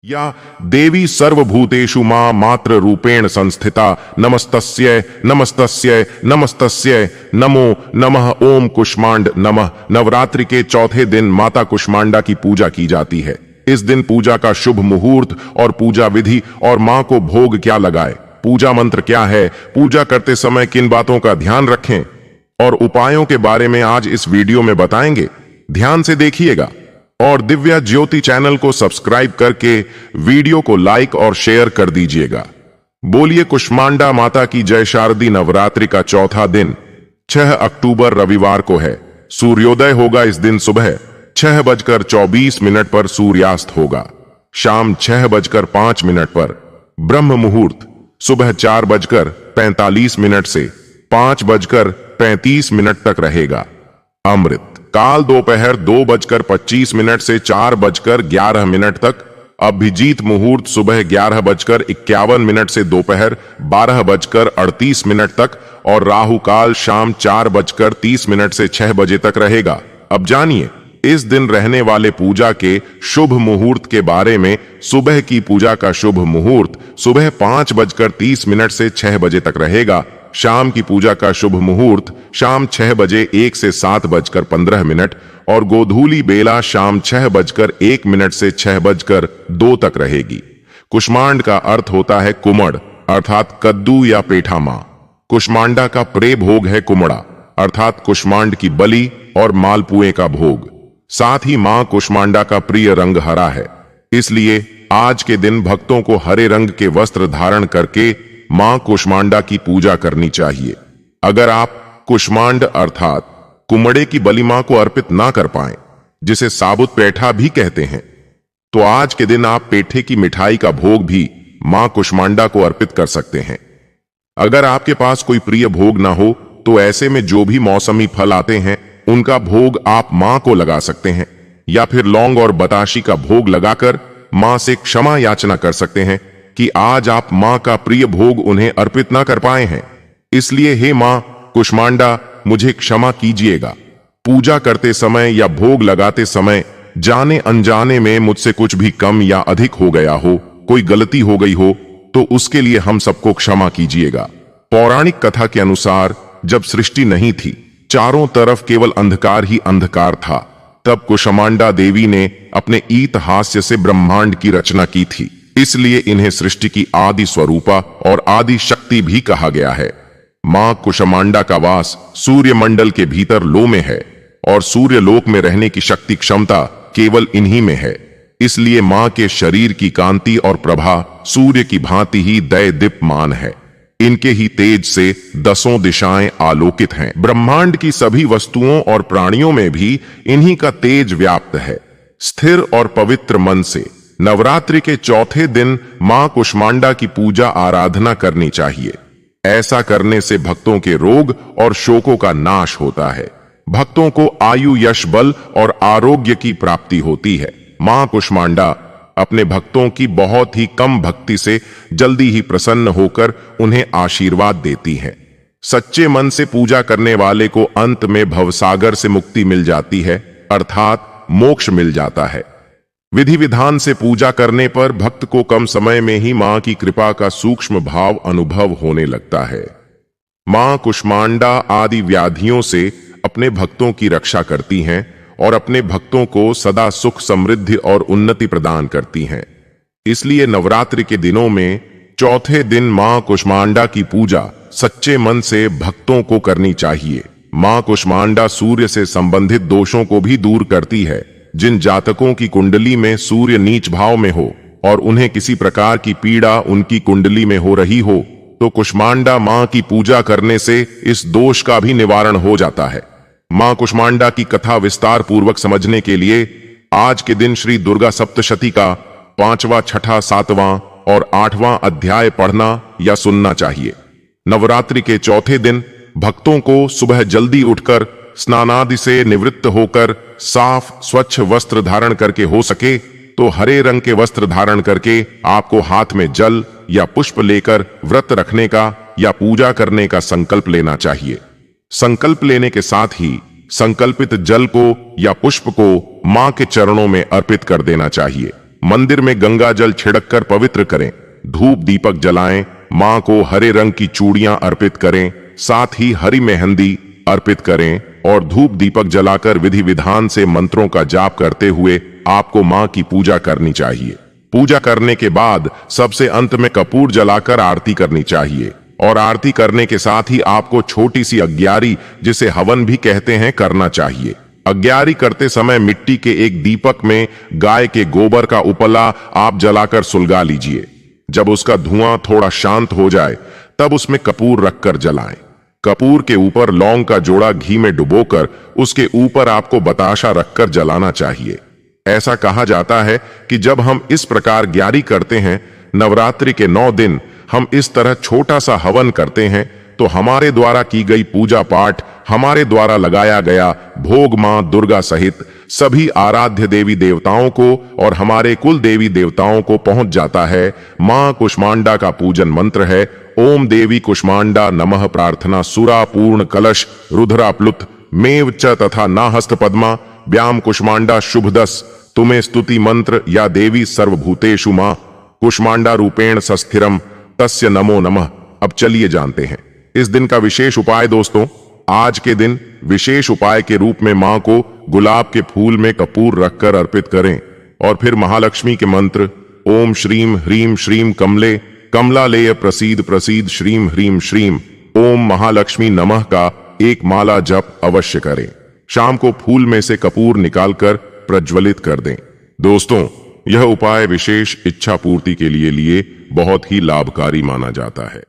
या देवी सर्वभूतेषु मां मात्र रूपेण संस्थिता नमस्तस्यै नमस्तस्यै नमस्तस्यै नमो नमः ओम कुष्मांड नमः। नवरात्रि के चौथे दिन माता कुष्मांडा की पूजा की जाती है। इस दिन पूजा का शुभ मुहूर्त और पूजा विधि और मां को भोग क्या लगाए, पूजा मंत्र क्या है, पूजा करते समय किन बातों का ध्यान रखें और उपायों के बारे में आज इस वीडियो में बताएंगे। ध्यान से देखिएगा और दिव्या ज्योति चैनल को सब्सक्राइब करके वीडियो को लाइक और शेयर कर दीजिएगा। बोलिए कुष्मांडा माता की जय। शारदी नवरात्रि का चौथा दिन 6 अक्टूबर रविवार को है। सूर्योदय होगा इस दिन सुबह 6:24 पर, सूर्यास्त होगा शाम 6:05 पर। ब्रह्म मुहूर्त सुबह 4:45 से 5:35 तक रहेगा। अमृत काल दोपहर 2:25 से 4:11 तक। अभिजीत मुहूर्त सुबह 11:51 से दोपहर 12:38 तक और राहु काल शाम 4:30 से 6 बजे तक रहेगा। अब जानिए इस दिन रहने वाले पूजा के शुभ मुहूर्त के बारे में। सुबह की पूजा का शुभ मुहूर्त सुबह 5:30 से 6 बजे तक रहेगा। शाम की पूजा का शुभ मुहूर्त शाम 6 बजे 1 से 7:15 और गोधूली बेला शाम 6:01 से 6:02 तक रहेगी। कुष्मांड का अर्थ होता है कुमड़ अर्थात कद्दू या पेठा मां। कुष्मांडा का प्रिय भोग है कुमड़ा अर्थात कुष्मांड की बलि और मालपुए का भोग। साथ ही मां कुष्मांडा का प्रिय रंग हरा है, इसलिए आज के दिन भक्तों को हरे रंग के वस्त्र धारण करके मां कुष्मांडा की पूजा करनी चाहिए। अगर आप कुष्मांड अर्थात कुमड़े की बलि मां को अर्पित ना कर पाएं, जिसे साबुत पेठा भी कहते हैं, तो आज के दिन आप पेठे की मिठाई का भोग भी मां कुष्मांडा को अर्पित कर सकते हैं। अगर आपके पास कोई प्रिय भोग ना हो तो ऐसे में जो भी मौसमी फल आते हैं उनका भोग आप मां को लगा सकते हैं, या फिर लौंग और बताशी का भोग लगाकर मां से क्षमा याचना कर सकते हैं कि आज आप मां का प्रिय भोग उन्हें अर्पित ना कर पाए हैं। इसलिए हे मां कुष्मांडा मुझे क्षमा कीजिएगा। पूजा करते समय या भोग लगाते समय जाने अनजाने में मुझसे कुछ भी कम या अधिक हो गया हो, कोई गलती हो गई हो, तो उसके लिए हम सबको क्षमा कीजिएगा। पौराणिक कथा के अनुसार जब सृष्टि नहीं थी, चारों तरफ केवल अंधकार ही अंधकार था, तब कुष्मांडा देवी ने अपने ईत हास्य से ब्रह्मांड की रचना की थी। इसलिए इन्हें सृष्टि की आदि स्वरूपा और आदि शक्ति भी कहा गया है। मां कुष्मांडा का वास सूर्य मंडल के भीतर लो में है और सूर्य लोक में रहने की शक्ति क्षमता केवल इन्हीं में है। इसलिए मां के शरीर की कांति और प्रभा सूर्य की भांति ही दैदीप्यमान है। इनके ही तेज से 10 दिशाएं आलोकित हैं। ब्रह्मांड की सभी वस्तुओं और प्राणियों में भी इन्हीं का तेज व्याप्त है। स्थिर और पवित्र मन से नवरात्रि के चौथे दिन मां कुष्मांडा की पूजा आराधना करनी चाहिए। ऐसा करने से भक्तों के रोग और शोकों का नाश होता है। भक्तों को आयु, यश, बल और आरोग्य की प्राप्ति होती है। मां कुष्मांडा अपने भक्तों की बहुत ही कम भक्ति से जल्दी ही प्रसन्न होकर उन्हें आशीर्वाद देती हैं। सच्चे मन से पूजा करने वाले को अंत में भवसागर से मुक्ति मिल जाती है, अर्थात मोक्ष मिल जाता है। विधि विधान से पूजा करने पर भक्त को कम समय में ही मां की कृपा का सूक्ष्म भाव अनुभव होने लगता है। मां कुष्मांडा आदि व्याधियों से अपने भक्तों की रक्षा करती हैं और अपने भक्तों को सदा सुख, समृद्धि और उन्नति प्रदान करती हैं। इसलिए नवरात्रि के दिनों में चौथे दिन मां कुष्मांडा की पूजा सच्चे मन से भक्तों को करनी चाहिए। मां कुष्मांडा सूर्य से संबंधित दोषों को भी दूर करती है। जिन जातकों की कुंडली में सूर्य नीच भाव में हो और उन्हें किसी प्रकार की पीड़ा उनकी कुंडली में हो रही हो, तो कुष्मांडा मां की पूजा करने से इस दोष का भी निवारण हो जाता है। मां कुष्मांडा की कथा विस्तार पूर्वक समझने के लिए आज के दिन श्री दुर्गा सप्तशती का 5वां, 6ठा, 7वां और 8वां अध्याय पढ़ना या सुनना चाहिए। नवरात्रि के चौथे दिन भक्तों को सुबह जल्दी उठकर स्नानादि से निवृत्त होकर साफ स्वच्छ वस्त्र धारण करके, हो सके तो हरे रंग के वस्त्र धारण करके, आपको हाथ में जल या पुष्प लेकर व्रत रखने का या पूजा करने का संकल्प लेना चाहिए। संकल्प लेने के साथ ही संकल्पित जल को या पुष्प को मां के चरणों में अर्पित कर देना चाहिए। मंदिर में गंगा जल छिड़ककर पवित्र करें, धूप दीपक जलाएं, मां को हरे रंग की चूड़ियां अर्पित करें, साथ ही हरी मेहंदी अर्पित करें और धूप दीपक जलाकर विधि विधान से मंत्रों का जाप करते हुए आपको मां की पूजा करनी चाहिए। पूजा करने के बाद सबसे अंत में कपूर जलाकर आरती करनी चाहिए और आरती करने के साथ ही आपको छोटी सी अग्यारी, जिसे हवन भी कहते हैं, करना चाहिए। अग्यारी करते समय मिट्टी के एक दीपक में गाय के गोबर का उपला आप जलाकर सुलगा लीजिए। जब उसका धुआं थोड़ा शांत हो जाए तब उसमें कपूर रखकर जलाएं। कपूर के ऊपर लौंग का जोड़ा घी में डुबोकर उसके ऊपर आपको बताशा रखकर जलाना चाहिए। ऐसा कहा जाता है कि जब हम इस प्रकार ग्यारी करते हैं, नवरात्रि के 9 दिन हम इस तरह छोटा सा हवन करते हैं, तो हमारे द्वारा की गई पूजा पाठ, हमारे द्वारा लगाया गया भोग मां दुर्गा सहित सभी आराध्य देवी देवताओं को और हमारे कुल देवी देवताओं को पहुंच जाता है। मां कुष्मांडा का पूजन मंत्र है ओम देवी कुष्मांडा नमः। प्रार्थना सुरा पूर्ण कलश रुद्राप्लुत मेव च तथा नाहस्त पद्मा व्याम कुष्मांडा शुभदस। तुम्हें स्तुति मंत्र या देवी सर्वभूतेषु मां कुष्मांडा रूपेण सस्थिरम तस्य नमो नमः। अब चलिए जानते हैं इस दिन का विशेष उपाय। दोस्तों, आज के दिन विशेष उपाय के रूप में मां को गुलाब के फूल में कपूर रखकर अर्पित करें और फिर महालक्ष्मी के मंत्र ओम श्रीम ह्रीम श्रीम कमले कमलालेय प्रसीद प्रसीद श्रीम ह्रीम श्रीम ओम महालक्ष्मी नमः का एक माला जप अवश्य करें। शाम को फूल में से कपूर निकालकर प्रज्वलित कर दें। दोस्तों, यह उपाय विशेष इच्छा पूर्ति के लिए बहुत ही लाभकारी माना जाता है।